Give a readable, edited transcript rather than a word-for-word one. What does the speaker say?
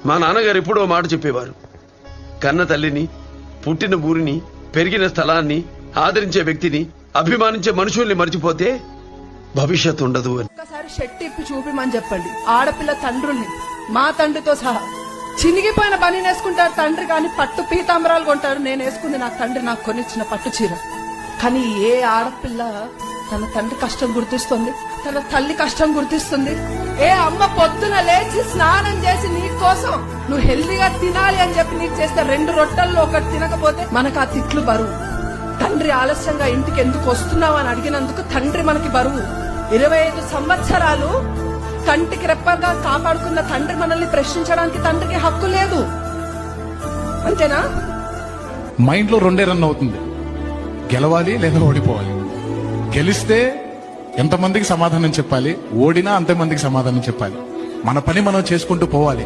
మా నాన్నగారు ఎప్పుడో మాట చెప్పేవారు, కన్న తల్లిని, పుట్టిన ఊరిని, పెరిగిన స్థలాన్ని, ఆదరించే వ్యక్తిని, అభిమానించే మనుషుల్ని మర్చిపోతే భవిష్యత్తు ఉండదు అని. ఒకసారి షెట్టి ఇప్పి చూపిమని చెప్పండి ఆడపిల్ల తండ్రుల్ని, మా తండ్రితో సహా. చినిగిపోయిన బని వేసుకుంటారు తండ్రి, కానీ పట్టు పీతాంబరాలు కొంటారు. నేను వేసుకుంది నా తండ్రి నాకు కొనిచ్చిన పట్టు చీర. కానీ ఏ ఆడపిల్ల తన తండ్రి కష్టం గుర్తిస్తుంది, తన తల్లి కష్టం గుర్తిస్తుంది? ఏ అమ్మ పొద్దున లేచి స్నానం చేసి నీ కోసం నువ్వు హెల్దీగా తినాలి అని చెప్పి నీకు చేస్తే 2 రొట్టెల్లో ఒకటి తినకపోతే మనకు ఆ తిట్లు బరువు. తండ్రి ఆలస్యంగా ఇంటికి ఎందుకు వస్తున్నావు అని అడిగినందుకు తండ్రి మనకి బరువు. 25 సంవత్సరాలు కంటికి రెప్పగా కాపాడుకున్న తండ్రి మనల్ని ప్రశ్నించడానికి తండ్రికి హక్కు లేదు. అంతేనా? మైండ్ లో 2 రన్ అవుతుంది, గెలవాలి లేదా ఓడిపోవాలి. గెలిస్తే ఎంతమందికి సమాధానం చెప్పాలి, ఓడినా అంతమందికి సమాధానం చెప్పాలి. మన పని మనం చేసుకుంటూ పోవాలి.